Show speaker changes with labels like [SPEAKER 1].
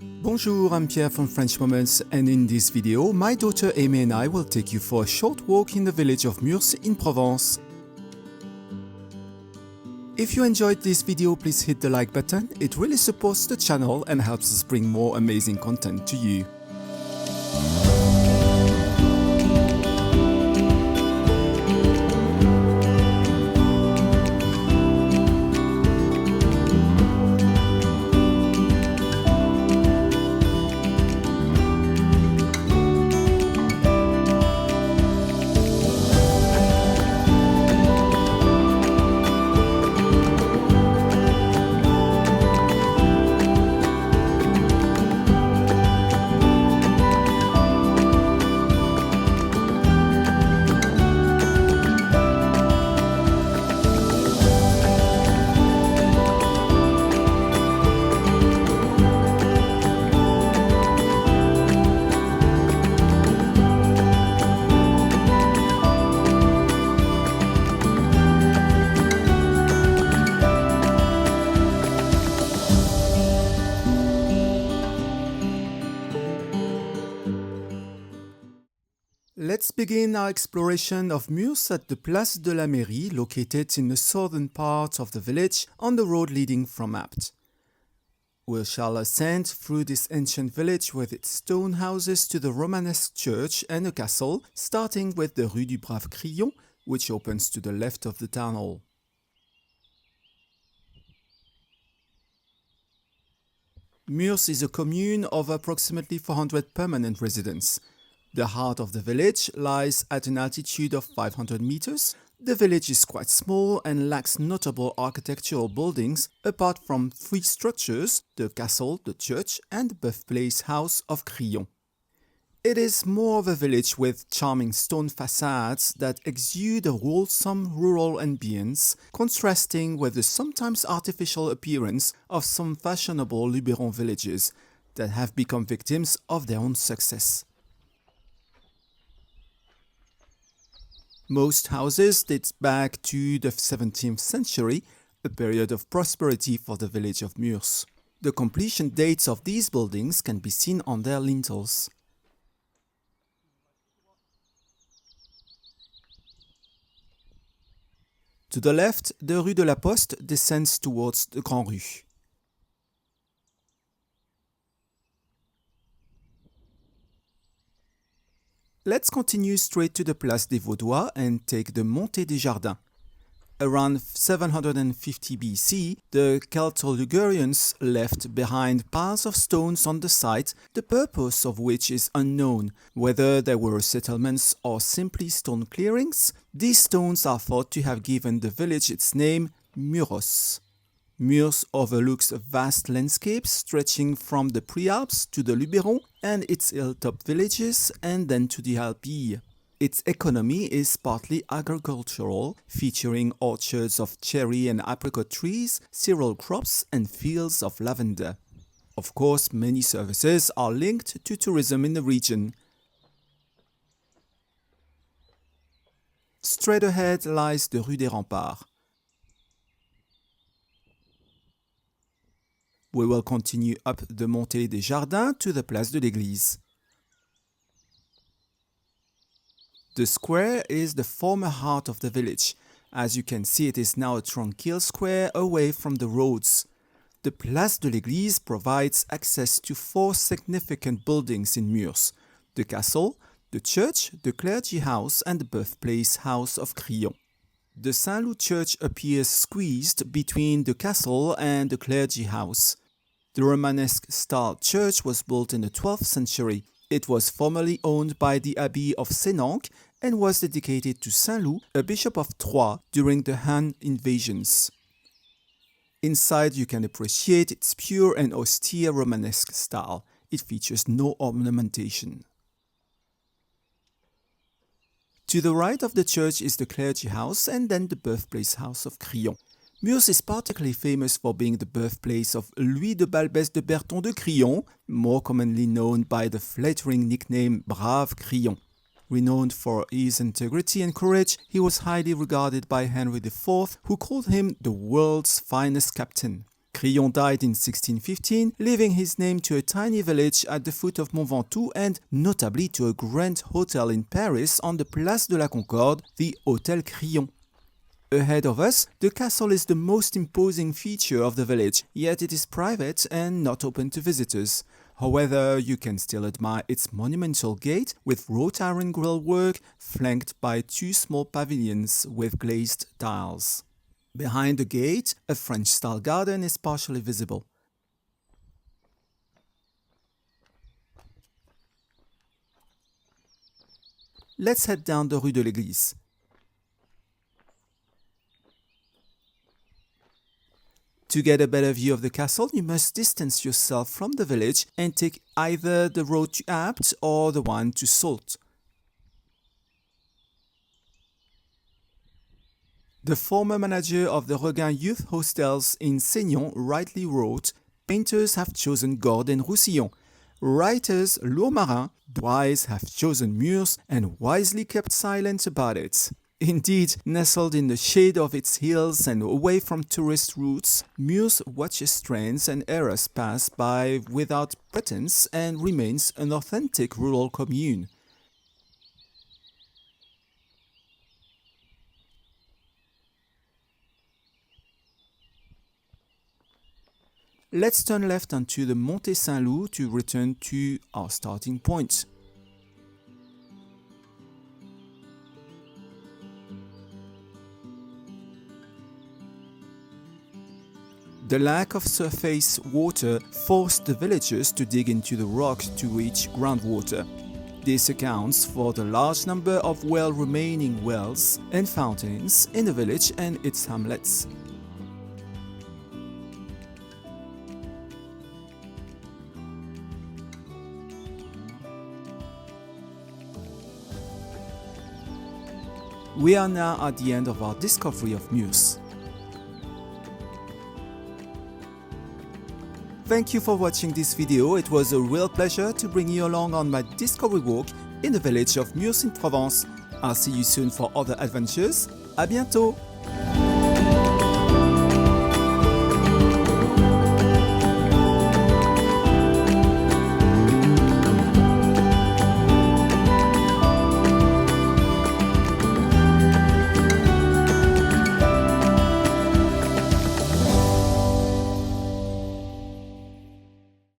[SPEAKER 1] Bonjour, I'm Pierre from French Moments, and in this video, my daughter Amy and I will take you for a short walk in the village of Murs in Provence. If you enjoyed this video, please hit the like button. It really supports the channel and helps us bring more amazing content to you. Let's begin our exploration of Murs at the Place de la Mairie, located in the southern part of the village on the road leading from Apt. We shall ascend through this ancient village with its stone houses to the Romanesque church and a castle, starting with the Rue du Brave Crillon, which opens to the left of the town hall. Murs is a commune of approximately 400 permanent residents. The heart of the village lies at an altitude of 500 meters. The village is quite small and lacks notable architectural buildings apart from three structures, the castle, the church and the birthplace house of Crillon. It is more of a village with charming stone facades that exude a wholesome rural ambience, contrasting with the sometimes artificial appearance of some fashionable Luberon villages that have become victims of their own success. Most houses date back to the 17th century, a period of prosperity for the village of Murs. The completion dates of these buildings can be seen on their lintels. To the left, the Rue de la Poste descends towards the Grand Rue. Let's continue straight to the Place des Vaudois and take the Montée des Jardins. Around 750 BC, the Celto-Ligurians left behind piles of stones on the site, the purpose of which is unknown. Whether they were settlements or simply stone clearings, these stones are thought to have given the village its name, Muros. Murs overlooks vast landscapes stretching from the Prealps to the Luberon and its hilltop villages and then to the Alpilles. Its economy is partly agricultural, featuring orchards of cherry and apricot trees, cereal crops and fields of lavender. Of course, many services are linked to tourism in the region. Straight ahead lies the Rue des Remparts. We will continue up the Montée des Jardins to the Place de l'Église. The square is the former heart of the village. As you can see, it is now a tranquil square away from the roads. The Place de l'Église provides access to four significant buildings in Murs: the castle, the church, the clergy house and the birthplace house of Crillon. The Saint-Loup church appears squeezed between the castle and the clergy house. The Romanesque-style church was built in the 12th century. It was formerly owned by the Abbey of Sénanque and was dedicated to Saint-Loup, a bishop of Troyes, during the Han invasions. Inside you can appreciate its pure and austere Romanesque style. It features no ornamentation. To the right of the church is the clergy house and then the birthplace house of Crillon. Murs is particularly famous for being the birthplace of Louis de Balbès de Berton de Crillon, more commonly known by the flattering nickname Brave Crillon. Renowned for his integrity and courage, he was highly regarded by Henry IV, who called him the world's finest captain. Crillon died in 1615, leaving his name to a tiny village at the foot of Mont Ventoux and notably to a grand hotel in Paris on the Place de la Concorde, the Hôtel Crillon. Ahead of us, the castle is the most imposing feature of the village, yet it is private and not open to visitors. However, you can still admire its monumental gate with wrought iron grillwork flanked by two small pavilions with glazed tiles. Behind the gate, a French-style garden is partially visible. Let's head down the Rue de l'Église. To get a better view of the castle, you must distance yourself from the village and take either the road to Apt or the one to Sault. The former manager of the Regain Youth Hostels in Seignan rightly wrote, "Painters have chosen Gordes and Roussillon. Writers, Lourmarin, wise have chosen Murs and wisely kept silent about it." Indeed, nestled in the shade of its hills and away from tourist routes, Murs watches trends and eras pass by without pretense and remains an authentic rural commune. Let's turn left onto the Montée Saint-Loup to return to our starting point. The lack of surface water forced the villagers to dig into the rock to reach groundwater. This accounts for the large number of well-remaining wells and fountains in the village and its hamlets. We are now at the end of our discovery of Murs. Thank you for watching this video. It was a real pleasure to bring you along on my discovery walk in the village of Murs in Provence. I'll see you soon for other adventures. À bientôt!